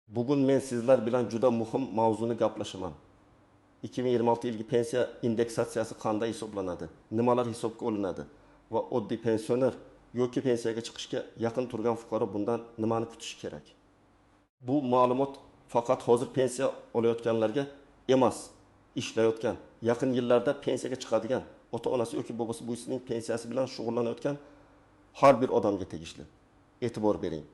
Bugun men sizlar bilan juda muhim mavzuni gaplashaman. 2026 yilgi pensiya indeksatsiyasi qanday hisoblanadi? Nimalar hisobga olinadi? Va oddiy pensioner yoki pensiyaga chiqishga yaqin turgan fuqaro bundan nimani kutishi kerak? Bu ma'lumot faqat hozir pensiya olayotganlarga emas, ishlayotgan, yaqin yillarda pensiyaga chiqadigan, ota-onasi yoki bobosi buvisining pensiyasi bilan shug'ullanayotgan har bir odamga tegishli. E'tibor bering.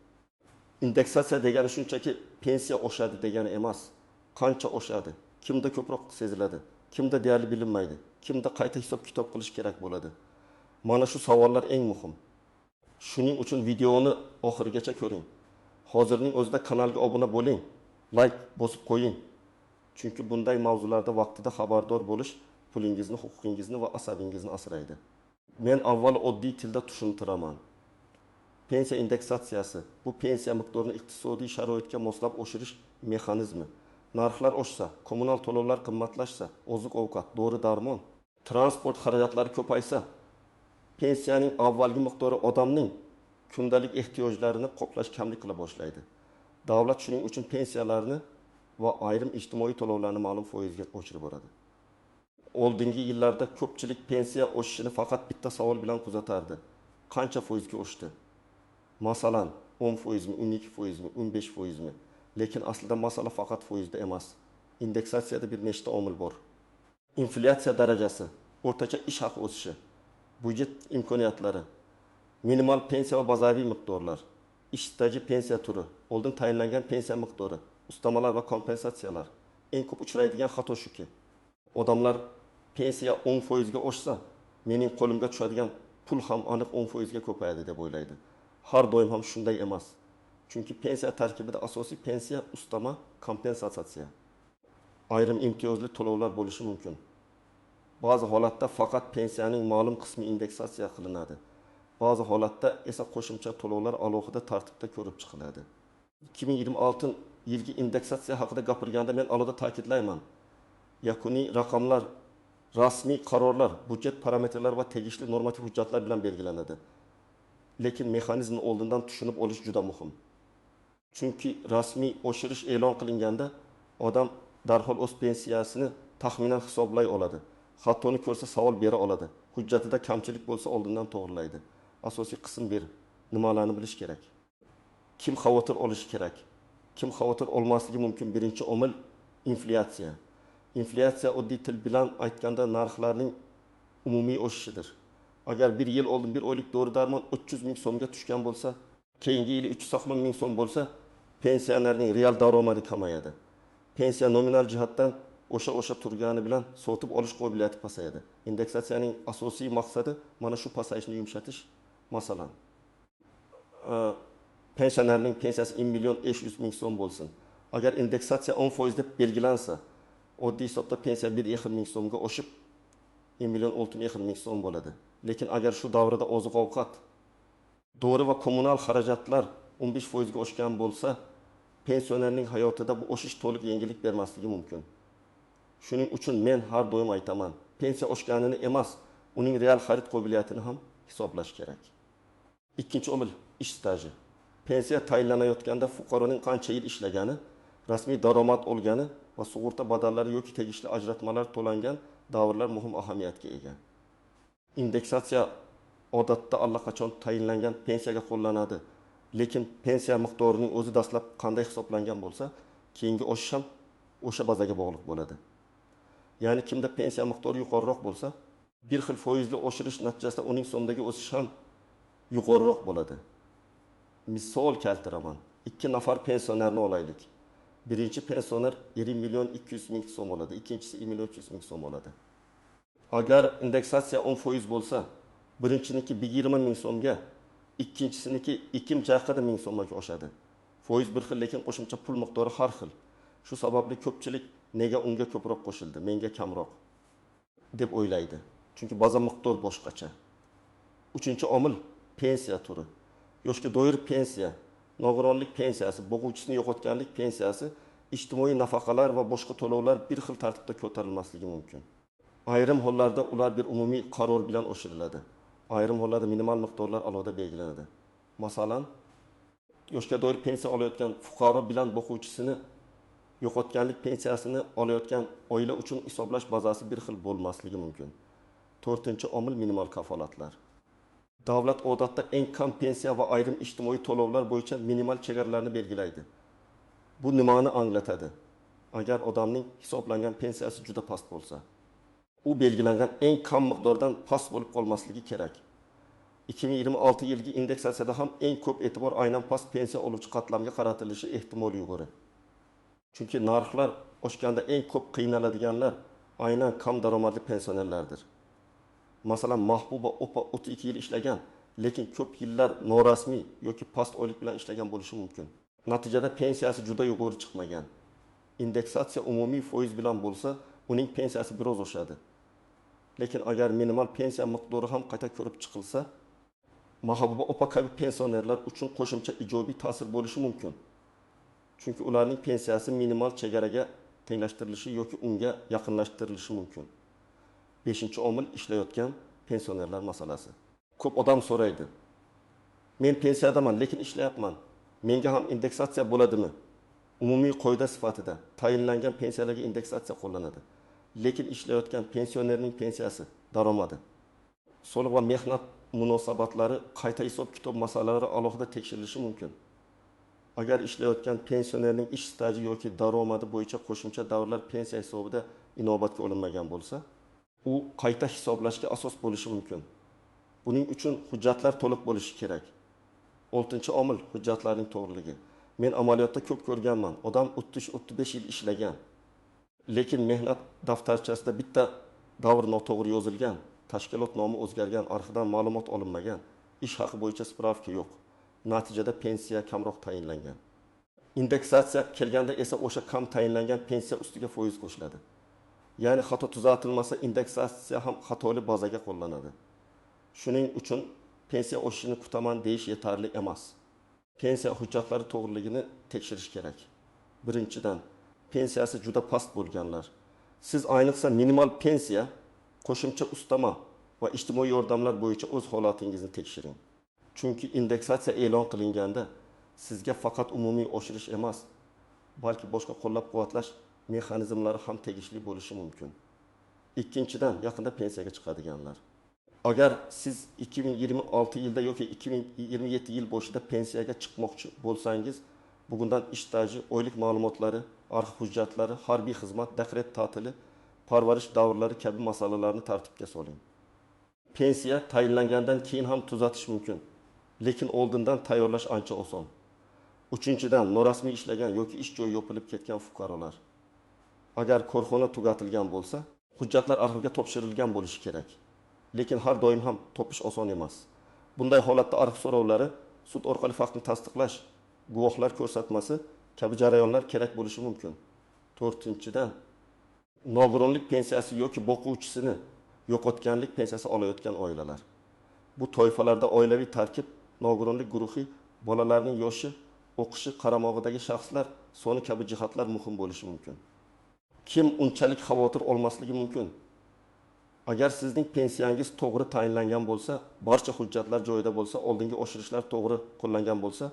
Indeksatsiya degani shunchaki pensiya oshadi degani emas. Qancha oshadi? Kimda ko'proq seziladi? Kimda deyarli bilinmaydi? Kimda qayta hisob-kitob qilish kerak bo'ladi? Mana shu savollar eng muhim. Shuning uchun videoni oxirigacha ko'ring. Hozirning o'zida kanalga obuna bo'ling, like bosib qo'ying. Chunki bunday mavzularda vaqtida xabardor bo'lish pulingizni, huquqingizni va asabingizni asraydi. Men avval oddiy tilda tushuntiraman. Pensiya indeksatsiyasi bu pensiya miqdorini iqtisodiy sharoitga moslab oshirish mexanizmi. Narxlar oshsa, kommunal to'lovlar qimmatlashsa, oziq-ovqat, dori-darmon, transport xarajatlari ko'paysa, pensiyaning avvalgi miqdori odamning kundalik ehtiyojlarini qoplash kamlik qila boshlaydi. Davlat shuning uchun pensiyalarni va ayrim ijtimoiy to'lovlarni ma'lum foizga oshirib boradi. Oldingi yillarda ko'pchilik pensiya oshishini faqat bitta savol bilan kuzatardi. Qancha foizga oshdi? Masalan, 10%mi, 12%mi, 15%mi? Lekin aslida masala faqat foizda emas. Indeksatsiyada bir nechta omil bor. Inflyatsiya darajasi, o'rtacha ish haqi o'sishi, budjet imkoniyatlari, minimal pensiya va bazaviy miqdorlar, ish staji pensiya turi, oldin tayinlangan pensiya miqdori, ustamalar va kompensatsiyalar. Eng ko'p uchraydigan xato shuki, odamlar pensiya 10% ga oshsa, mening qo'limga tushadigan pul ham aniq 10% ga ko'payadi deb o'ylaydi. Har doim ham shunday emas. Chunki pensiya tarkibida asosiy pensiya, ustama, kompensatsiya. Ayrim imtiyozli to'lovlar bo'lishi mumkin. Ba'zi holatda faqat pensiyaning ma'lum qismi indeksatsiya qilinadi. Ba'zi holatda esa qo'shimcha to'lovlar alohida tartibda ko'rib chiqiladi. 2026 yilgi indeksatsiya haqida gapirganda men alohida ta'kidlayman. Yakuniy raqamlar, rasmiy qarorlar, budjet parametrlari va tegishli normativ hujjatlar bilan belgilanadi. Lekin mexanizmni oldindan tushunib olish juda muhim. Chunki rasmiy oshirish e'lon qilinganda odam darhol o'z pensiyasini taxminan hisoblay oladi. Xatoni ko'rsa savol bera oladi. Hujjatida kamchilik bo'lsa oldindan to'g'rilaydi. Asosiy qism 1. Nimalarni bilish kerak? Kim xavotir olishi kerak? Kim xavotir olmasligi mumkin? Birinchi omil inflyatsiya. Inflyatsiya oddiy til bilan aytganda narxlarning umumiy o'sishidir. Agar bir yil oldin bir oylik dori-darmon 300 ming so'mga tushgan bo'lsa, keyingi yili 360 ming so'm bo'lsa, pensionerning real daromadi kamayadi. Pensiya nominal jihatdan o'sha turgani bilan sotib olish qobiliyati pasayadi. Indeksatsiyaning asosiy maqsadi mana shu pasayishni yumshatish. Masalan, pensionerning pensiyasi 1 million 500 ming so'm bo'lsin. Agar indeksatsiya 10% deb belgilansa, oddiy hisobda pensiya 1,5 ming so'mga oshib 1 million 6,5 ming so'm bo'ladi. Lekin agar shu davrda oziq-ovqat, dori va kommunal xarajatlar 15% ga oshgan bo'lsa, pensionerning hayotida bu o'sish to'liq yengillik bermasligi mumkin. Shuning uchun men har doim aytaman, pensiya oshganini emas, uning real xarid qobiliyatini ham hisoblash kerak. Ikkinchi omil ish staji. Pensiya tayinlanayotganda fuqaroning qancha yil ishlagani, rasmiy daromad olgani va sug'urta badallari yoki tegishli ajratmalar to'langan davrlar muhim ahamiyatga ega. Indeksatsiya odatda allaqachon tayinlangan pensiyaga qo'llanadi. Lekin pensiya miqdorining o'zi dastlab qanday hisoblangan bo'lsa, keyingi oshish ham o'sha bazaga bog'liq bo'ladi. Ya'ni kimda pensiya miqdori yuqoriroq bo'lsa, bir xil foizli oshirish natijasida uning so'mdagi o'sish ham yuqoriroq bo'ladi. Misol keltiraman. 2 nafar pensionerni olaylik. Birinchi pensioner 1 million 200 ming so'm oladi, ikkinchisi 1 million 300 ming so'm oladi. Agar indeksatsiya 10% bo'lsa, birinchiniki 120 ming so'mga, ikkinchisiniki 2,5 ming so'mga oshadi. Foiz bir xil, lekin qo'shimcha pul miqdori har xil. Shu sababli ko'pchilik nega unga ko'proq qo'shildi, menga kamroq deb o'ylaydi. Chunki baza miqdor boshqacha. Uchinchi omil pensiya turi. Yoshga doir pensiya, nogironlik pensiyasi, boquvchisini yo'qotganlik pensiyasi, ijtimoiy nafaqalar va boshqa to'lovlar bir xil tartibda ko'tarilmasligi mumkin. Ayrim hollarda ular bir umumiy qaror bilan oshiriladi. Ayrim hollarda minimal miqdorlar alohida belgilanadi. Masalan, yoshga doir pensiya olayotgan fuqaro bilan o'quvchisini yo'qotganlik pensiyasini olayotgan oila uchun hisoblash bazasi bir xil bo'lmasligi mumkin. 4-omil minimal kafolatlar. Davlat odatda eng kam pensiya va ayrim ijtimoiy to'lovlar bo'yicha minimal chegaralarni belgilaydi. Bu nimani anglatadi? Agar odamning hisoblangan pensiyasi juda past bo'lsa, u belgilangan eng kam miqdordan past bo'lib qolmasligi kerak. 2026 yilgi indeksatsiyada ham eng ko'p e'tibor aynan past pensiya oluvchi qatlamga qaratilishi ehtimoli yuqori. Chunki narxlar oshganda eng ko'p qiynaladiganlar aynan kam daromadli pensionerlardir. Masalan, Mahbuba opa 32 yil ishlagan, lekin ko'p yillar norasmiy yoki past oylik bilan ishlagan bo'lishi mumkin. Natijada pensiyasi juda yuqori chiqmagan. Indeksatsiya umumiy foiz bilan bo'lsa, uning pensiyasi biroz oshadi. Lekin agar minimal pensiya miqdori ham qayta ko'rib chiqilsa, Mahbuba opa kabi pensionerlar uchun qo'shimcha ijobiy ta'sir bo'lishi mumkin. Chunki ularning pensiyasi minimal chegaraga tenglashtirilishi yoki unga yaqinlashtirilishi mumkin. 5-omil ishlayotgan pensionerlar masalasi. Ko'p odam so'raydi. Men pensiyadaman, lekin ishlayapman. Menga ham indeksatsiya bo'ladimi? Umumiy qoida sifatida tayinlangan pensiyalarga indeksatsiya qo'llanadi. Lekin ishlayotgan pensionerning pensiyasi, daromadi, soliq va mehnat munosabatlari, qayta hisob kitob masalalari alohida tekshirilishi mumkin. Agar ishlayotgan pensionerning ish staji yoki daromadi bo'yicha qo'shimcha davrlar pensiya hisobida inobatga olinmagan bo'lsa, u qayta hisoblashga asos bo'lishi mumkin. Buning uchun hujjatlar to'liq bo'lishi kerak. 6-omil hujjatlarning to'g'riligi. Men amaliyotda ko'p ko'rganman. Odam 30-35 yil ishlagan. Lekin mehnat daftarchasida bitta davr noto'g'ri yozilgan, tashkilot nomi o'zgargan, arxidan ma'lumot olinmagan, ish haqi bo'yicha spravka yo'q. Natijada pensiya kamroq tayinlangan. Indeksatsiya kelganda esa o'sha kam tayinlangan pensiya ustiga foiz qo'shiladi. Ya'ni xato tuzatilmasa, indeksatsiya ham xatoli bazaga qo'llanadi. Shuning uchun pensiya oshishini kutaman deyish yetarli emas. Pensiya hujjatlari to'g'riligini tekshirish kerak. Birinchidan, pensiyasi juda past bo'lganlar. Siz ayniqsa minimal pensiya, qo'shimcha ustama va ijtimoiy yordamlar bo'yicha o'z holatingizni tekshiring. Chunki indeksatsiya e'lon qilinganda sizga faqat umumiy oshirish emas, balki boshqa qo'llab-quvvatlash mexanizmlari ham tegishli bo'lishi mumkin. Ikkinchidan, yaqinda pensiyaga chiqadiganlar. Agar siz 2026 yilda yoki 2027 yil boshida pensiyaga chiqmoqchi bo'lsangiz, bugundan ish staji, oylik ma'lumotlari, arxiv hujjatlari, harbiy xizmat, dekret ta'tili, parvarish davrlari kabi masalalarni tartibga soling. Pensiya tayinlangandan keyin ham tuzatish mumkin, lekin oldindan tayyorlash ancha oson. Uchinchidan, norasmiy ishlagan yoki ish joyi yopilib ketgan fuqarolar. Agar korxona tugatilgan bo'lsa, hujjatlar arxivga topshirilgan bo'lishi kerak. Lekin har doim ham topish oson emas. Bunday holatda arxiv so'rovlari, sud orqali faktni tasdiqlash, guvohlar ko'rsatmasi kabi jarayonlar kerak bo'lishi mumkin. 4-dan, nogironlik pensiyasi yoki boquvchisini yo'qotganlik pensiyasi olayotgan oilalar. Bu toifalarda oilaviy tarkib, nogironlik guruhi, bolalarning yoshi, o'qishi qaramog'idagi shaxslar soni kabi jihatlar muhim bo'lishi mumkin. Kim unchalik xavotir olmasligi mumkin? Agar sizning pensiyangiz to'g'ri tayinlangan bo'lsa, barcha hujjatlar joyida bo'lsa, oldingi oshirishlar to'g'ri qo'llangan bo'lsa,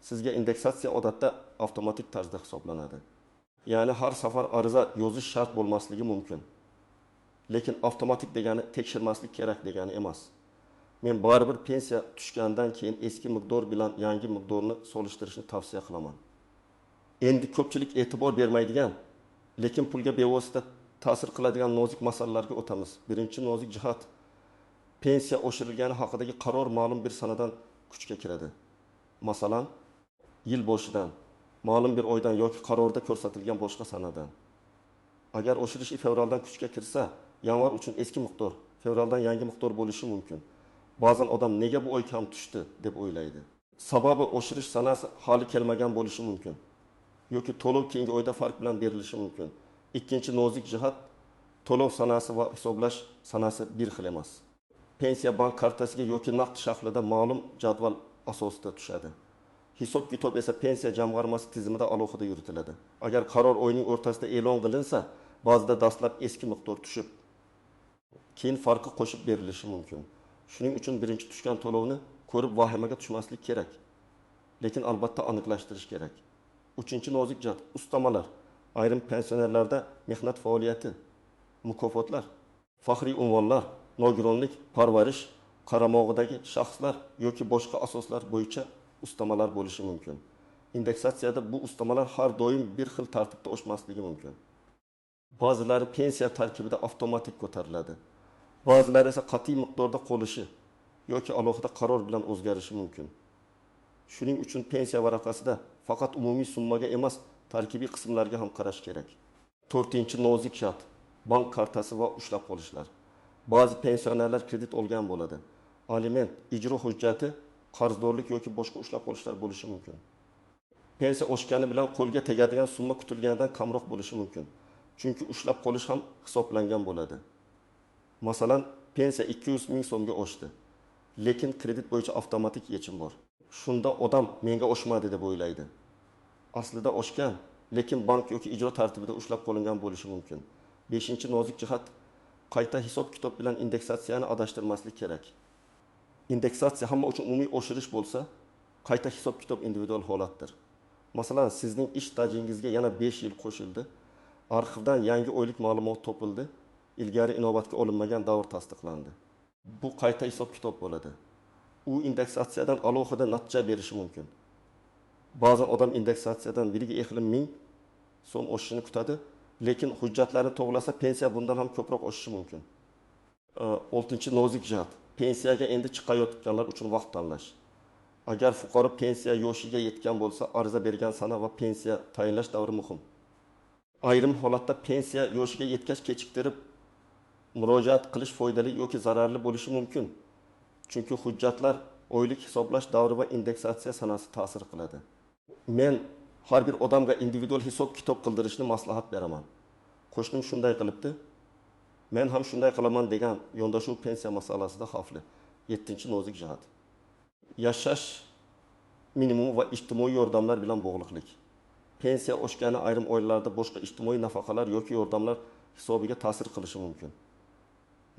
sizga indeksatsiya odatda avtomatik tarzda hisoblanadi. Ya'ni har safar ariza yozish shart bo'lmasligi mumkin. Lekin avtomatik degani tekshirmaslik kerak degani emas. Men baribir pensiya tushgandan keyin eski miqdor bilan yangi miqdorni solishtirishni tavsiya qilaman. Endi ko'pchilik e'tibor bermaydigan, lekin pulga bevosita ta'sir qiladigan nozik masalalarga o'tamiz. Birinchi nozik jihat, pensiya oshirilgani haqidagi qaror ma'lum bir sanadan kuchga kiradi. Masalan, yil boshidan, ma'lum bir oydan yoki qarorda ko'rsatilgan boshqa sanadan. Agar oshirish fevraldan kuchga kirsa, yanvar uchun eski miqdor, fevraldan yangi miqdor bo'lishi mumkin. Ba'zan odam nega bu oy kam tushdi deb o'ylaydi. Sababi oshirish sanasi hali kelmagan bo'lishi mumkin. Yoki to'lov keyingi oyda farq bilan berilishi mumkin. Ikkinchi nozik jihat, to'lov sanasi va hisoblash sanasi bir xil emas. Pensiya bank kartasiga yoki naqd shaklida ma'lum jadval asosida tushadi. Hisob kitob esa pensiya jamg'armasi tizimida alohida yuritiladi. Agar qaror oyning o'rtasida e'lon qilinsa, ba'zida dastlab eski miqdor tushib, keyin farqi qo'shib berilishi mumkin. Shuning uchun birinchi tushgan to'lovni ko'rib vahimaga tushmaslik kerak. lekin albatta aniqlashtirish kerak. Uchinchi nozik jihat ustamalar. Ayrim pensionerlarda mehnat faoliyati, mukofotlar, faxriy unvonlar, nogironlik, parvarish qaramog'idagi shaxslar yoki boshqa asoslar bo'yicha ustamalar bo'lishi mumkin. Indeksatsiyada bu ustamalar har doim bir xil tartibda oshmasligi mumkin. Ba'zilari pensiya tarkibida avtomatik ko'tariladi. Ba'zilari esa qat'iy miqdorda qolishi yoki alohida qaror bilan o'zgarishi mumkin. Shuning uchun pensiya varaqasida faqat umumiy summaga emas, tarkibiy qismlarga ham qarash kerak. 4-nozik shart bank kartasi va ushlab qolishlar. Ba'zi pensionerlar kredit olgan bo'ladi. Aliment, ijro hujjati, qarzdorlik yoki boshqa ushlab qolishlar bo'lishi mumkin. Pensiya oshgani bilan qo'lga tegadigan summa kutilganidan kamroq bo'lishi mumkin. Chunki ushlab qolish ham hisoblangan bo'ladi. Masalan, pensiya 200 ming so'mga oshdi. Lekin kredit bo'yicha avtomatik yechim bor. Shunda odam menga oshmadi deb o'ylaydi. Aslida oshgan, lekin bank yoki ijro tartibida ushlab qolingan bo'lishi mumkin. 5-nozik jihat qayta hisob-kitob bilan indeksatsiyani adashtirmaslik kerak. Indeksatsiya hamma uchun umumiy oshirish bo'lsa, qayta hisob-kitob individual holatdir. Masalan, sizning ish stajingizga yana 5 yil qo'shildi. Arxivdan yangi oylik ma'lumot topildi. Ilgari inobatga olinmagan davr tasdiqlandi. Bu qayta hisob-kitob bo'ladi. U indeksatsiyadan alohida natija berishi mumkin. Ba'zan odam indeksatsiyadan 1,10 ming so'm oshishini kutadi, lekin hujjatlarni to'g'rilasa pensiya bundan ham ko'proq oshishi mumkin. 6-nozik jihat pensiyaga endi chiqayotganlar uchun vaqt tanlash. Agar fuqaro pensiya yoshiga yetgan bo'lsa, ariza bergan sana va pensiya tayinlash davri muhim. Ayrim holatda pensiya yoshiga yetgach kechiktirib murojaat qilish foydali yoki zararli bo'lishi mumkin. Chunki hujjatlar oylik hisoblash davri va indeksatsiya sanasi ta'sir qiladi. Men har bir odamga individual hisob-kitob qildirishni maslahat beraman. Qo'shnim shunday qilibdi, men ham shunday qilaman degan yondashuv pensiya masalasida xavfli. 7-nozik jihat. Yashash minimumi va ijtimoiy yordamlar bilan bog'liqlik. Pensiya oshgani ayrim oilalarda boshqa ijtimoiy nafaqalar yoki yordamlar hisobiga ta'sir qilishi mumkin.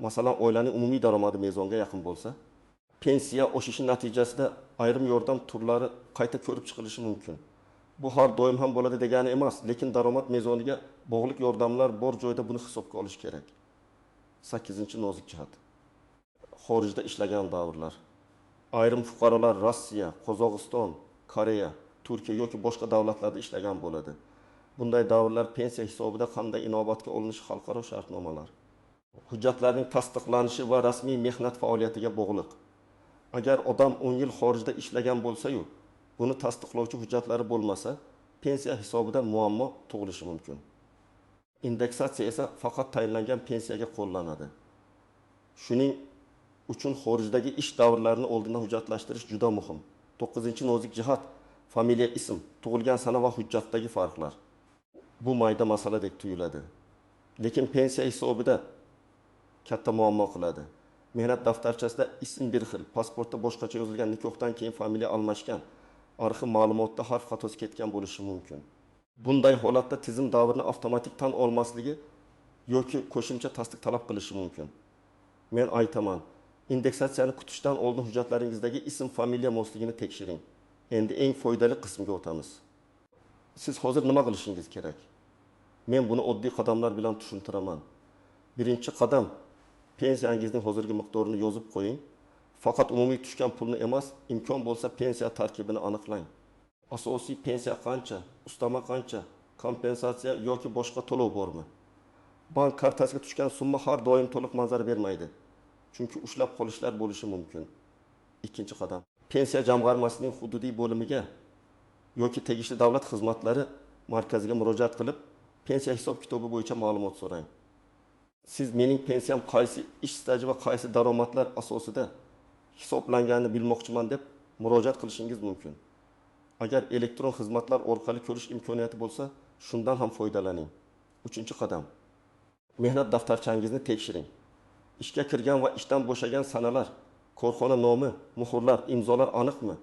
Masalan, oilaning umumiy daromadi mezonga yaqin bo'lsa, pensiya oshishi natijasida ayrim yordam turlari qayta ko'rib chiqilishi mumkin. Bu har doim ham bo'ladi degani emas, lekin daromad mezoniga bog'liq yordamlar bor joyda buni hisobga olish kerak. 8-nozik jihat. Xorijda ishlagan davrlar. Ayrim fuqarolar Rossiya, Qozog'iston, Koreya, Turkiya yoki boshqa davlatlarda ishlagan bo'ladi. Bunday davrlar pensiya hisobida qanday inobatga olinishi xalqaro shartnomalar. Hujjatlarning tasdiqlanishi va rasmiy mehnat faoliyatiga bog'liq. Agar odam 10 yil xorijda ishlagan bo'lsa-yu, buni tasdiqlovchi hujjatlari bo'lmasa, pensiya hisobida muammo tug'ilishi mumkin. Indeksatsiya esa faqat tayinlangan pensiyaga qo'llanadi. Shuning uchun xorijdagi ish davrlarini oldindan hujjatlashtirish juda muhim. 9-nozik jihat familiya, ism, tug'ilgan sana va hujjatdagi farqlar. Bu mayda masaladek tuyuladi. Lekin pensiya hisobida katta muammo qiladi. Mehnat daftarchasida ism bir xil, pasportda boshqacha yozilgan, nikohdan keyin familiya almashgan, arxiv ma'lumotda harf xatosi ketgan bo'lishi mumkin. Bunday holatda tizim davrini avtomatik tan olmasligi yoki qo'shimcha tasdiq talab qilishi mumkin. Men aytaman, indeksatsiyani kutishdan oldin hujjatlaringizdagi ism, familiya mosligini tekshiring. Endi eng foydali qismiga o'tamiz. Siz hozir nima qilishingiz kerak? Men buni oddiy qadamlar bilan tushuntiraman. Birinchi qadam, pensiyangizning hozirgi miqdorini yozib qo'ying. Faqat umumiy tushgan pulni emas, imkon bo'lsa pensiya tarkibini aniqlang. Asosiy pensiya qancha, ustama qancha, kompensatsiya yoki boshqa to'lov bormi? Bank kartasiga tushgan summa har doim to'liq manzara bermaydi. Chunki ushlab qolishlar bo'lishi mumkin. Ikkinchi qadam, pensiya jamg'armasining hududiy bo'limiga yoki tegishli davlat xizmatlari markaziga murojaat qilib, pensiya hisob-kitobi bo'yicha ma'lumot so'rang. Siz mening pensiyam qaysi ish staji va qaysi daromadlar asosida hisoblanganini bilmoqchiman deb murojaat qilishingiz mumkin. Agar elektron xizmatlar orqali ko'rish imkoniyati bo'lsa, shundan ham foydalaning. 3-qadam. Mehnat daftarchangizni tekshiring. Ishga kirgan va ishdan bo'shagan sanalar, korxona nomi, muhrlar, imzolar aniqmi?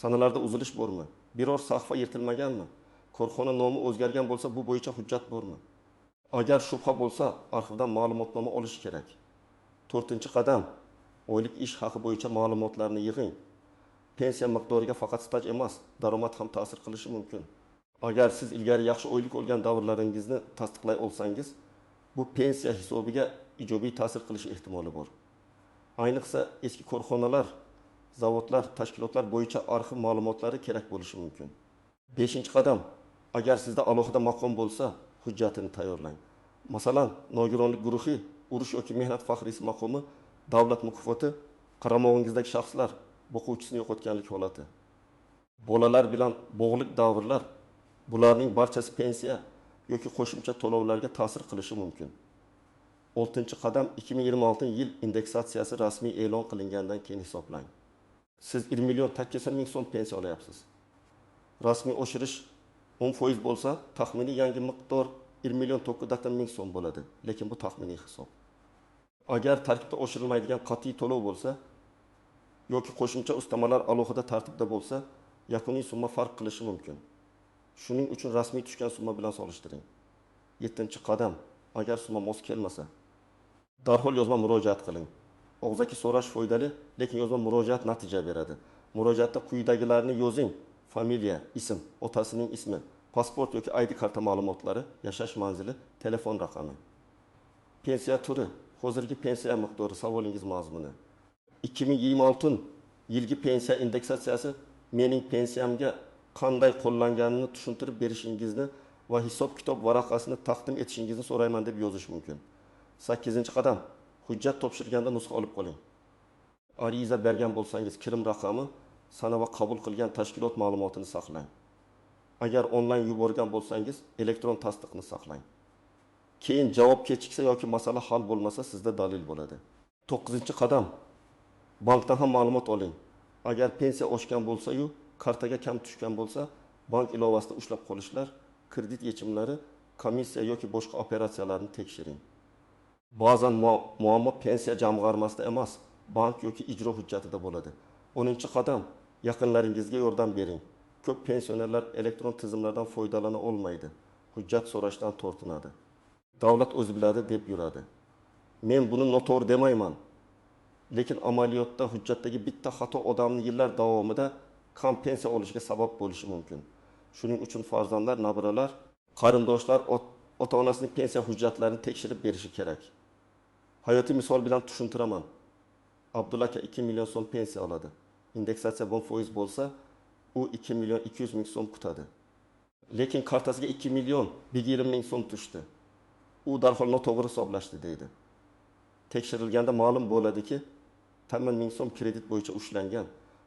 Sanalarda uzilish bormi? Biror sahifa yirtilmaganmi? Korxona nomi o'zgargan bo'lsa, bu bo'yicha hujjat bormi? Agar shubha bo'lsa, arxivdan ma'lumotnoma olish kerak. 4-qadam. Oylik ish haqi bo'yicha ma'lumotlarni yig'ing. pensiya miqdoriga faqat staj emas, daromad ham ta'sir qilishi mumkin. Agar siz ilgari yaxshi oylik olgan davrlaringizni tasdiqlay olsangiz, bu pensiya hisobiga ijobiy ta'sir qilishi ehtimoli bor. Ayniqsa eski korxonalar, zavodlar, tashkilotlar bo'yicha arxiv ma'lumotlari kerak bo'lishi mumkin. 5-qadam, agar sizda alohida maqom bo'lsa, hujjatini tayyorlang. Masalan, nogironlik guruhi, urush yoki mehnat faxriysi maqomi, davlat mukofoti, qaramog'ingizdagi shaxslar, o'quvchisini yo'qotganlik holati. Bolalar bilan bog'liq davrlar, bularning barchasi pensiya yoki qo'shimcha to'lovlarga ta'sir qilishi mumkin. 6-qadam 2026-yil indeksatsiyasi rasmiy e'lon qilingandan keyin hisoblang. Siz 1.800.000 so'm pensiya olyapsiz. Rasmiy oshirish 10% bo'lsa, taxminiy yangi miqdor 1.900.000 so'm bo'ladi, lekin bu taxminiy hisob. Agar tarkibda oshirilmaydigan qat'iy to'lov bo'lsa yoki qo'shimcha ustamalar alohida tartibda bo'lsa, yakuniy summa farq qilishi mumkin. Shuning uchun rasmiy tushgan summa bilan solishtiring. 7-qadam, agar summa mos kelmasa, darhol yozma murojaat qiling. Og'zaki so'rash foydali, lekin yozma murojaat natija beradi. Murojaatda quyidagilarni yozing: familiya, ism, otasining ismi, pasport yoki ID karta ma'lumotlari, yashash manzili, telefon raqami. Pensiya turi, hozirgi pensiya miqdori, savolingiz mazmuni. 2026-yilgi pensiya indeksatsiyasi mening pensiyamga qanday qo'llanganini tushuntirib berishingizni va hisob-kitob varaqasini taqdim etishingizni so'rayman deb yozish mumkin. 8-qadam, hujjat topshirganda nusxa olib qoling. Ariza bergan bo'lsangiz, kirim raqami, sana va qabul qilgan tashkilot ma'lumotini saqlang. Agar onlayn yuborgan bo'lsangiz, elektron tasdiqni saqlang. Keyin javob kechiksa yoki masala hal bo'lmasa, sizda dalil bo'ladi. 9-qadam, bankdan ham ma'lumot oling. Agar pensiya oshgan bo'lsa-yu, kartaga kam tushgan bo'lsa, bank ilovasida ushlab qolishlar, kredit yechimlari, komissiya yoki boshqa operatsiyalarni tekshiring. Ba'zan muammo pensiya jamg'armasida emas, bank yoki ijro hujjatida bo'ladi. 10-qadam, yaqinlaringizga yordam bering. Ko'p pensionerlar elektron tizimlardan foydalana olmaydi. Hujjat so'rashdan tortinadi. Davlat o'zi biladi deb yuradi. Men buni noto'g'ri demayman. Lekin amaliyotda hujjatdagi bitta xato odamni yillar davomida kam pensiya olishiga sabab bo'lishi mumkin. Shuning uchun farzandlar, nabiralar, qarindoshlar ota-onasining pensiya hujjatlarini tekshirib berishi kerak. Hayotiy misol bilan tushuntiraman. Abdulla aka 2 million so'm pensiya oladi. Indeksatsiya 10% bo'lsa, u 2.200.000 so'm kutadi. Lekin kartasiga 2.120.000 so'm tushdi. U darhol noto'g'ri hisoblashdi deydi. Tekshirilganda ma'lum bo'ladiki, 80.000 so'm kredit bo'yicha ushlangan.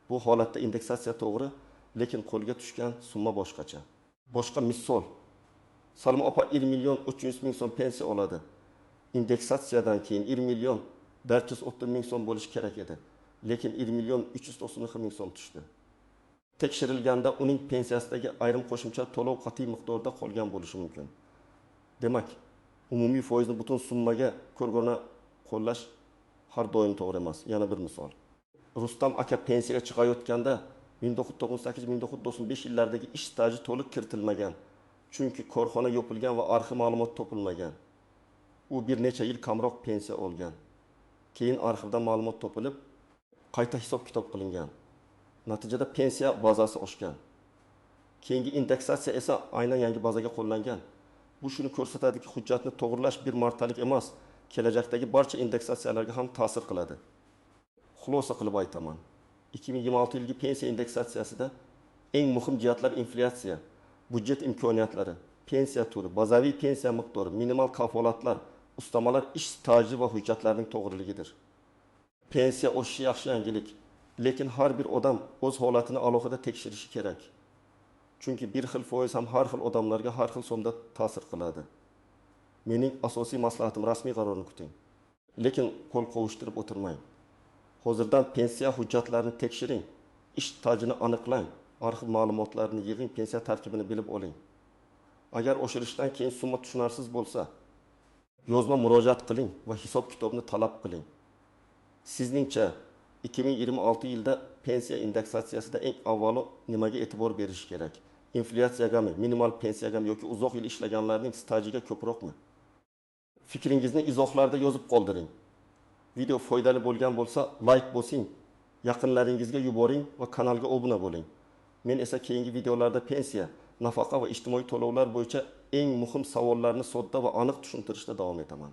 Bu holatda indeksatsiya to'g'ri, lekin qo'lga tushgan summa boshqacha. Boshqa misol. Salma opa 1.300.000 so'm pensiya oladi. Indeksatsiyadan keyin 1.430.000 so'm bo'lishi kerak edi. Lekin 1.390.000 so'm tushdi. Tekshirilganda uning pensiyasidagi ayrim qo'shimcha to'lov qat'iy miqdorda qolgan bo'lishi mumkin. Demak, umumiy foizni butun summaga ko'rgona qo'llash har doim to'g'ri emas. Yana bir misol. Rustam aka pensiyaga chiqayotganda 1998-1995 yillardagi ish staji to'liq kiritilmagan. Chunki korxona yopilgan va arxiv ma'lumot topilmagan. U bir necha yil kamroq pensiya olgan. Keyin arxivdan ma'lumot topilib, qayta hisob-kitob qilingan. Natijada pensiya bazasi oshgan. Keyingi indeksatsiya esa aynan yangi bazaga qo'llangan. Bu shuni ko'rsatadiki, hujjatni to'g'rilash bir martalik emas, kelajakdagi barcha indeksatsiyalarga ham ta'sir qiladi. Xulosa qilib aytaman. 2026-yilgi pensiya indeksatsiyasida eng muhim jihatlar inflyatsiya, budjet imkoniyatlari, pensiya turi, bazaviy pensiya miqdori, minimal kafolatlar, ustamalar, ish staji va hujjatlarning to'g'riligidir. Pensiya oshishi yaxshi yangilik, lekin har bir odam o'z holatini alohida tekshirishi kerak. Chunki bir xil foiz ham har xil odamlarga har xil so'mda ta'sir qiladi. Mening asosiy maslahatim, rasmiy qarorni kuting. Lekin qo'l qovushtirib o'tirmang. Hozirdan pensiya hujjatlarini tekshiring, ish stajini aniqlang, arxiv ma'lumotlarini yig'ing, pensiya tarkibini bilib oling. Agar oshirishdan keyin summa tushunarsiz bo'lsa, yozma murojaat qiling va hisob-kitobni talab qiling. Sizningcha 2026 yilda pensiya indeksatsiyasida eng avvalo nimaga e'tibor berish kerak? Inflyatsiyagami, minimal pensiyagami yoki uzoq yil ishlaganlarning stajiga ko'proqmi? Fikringizni izohlarda yozib qoldiring. Video foydali bo'lgan bo'lsa, like bosing, yaqinlaringizga yuboring va kanalga obuna bo'ling. Men esa keyingi videolarda pensiya, nafaqa va ijtimoiy to'lovlar bo'yicha eng muhim savollarni sodda va aniq tushuntirishda davom etaman.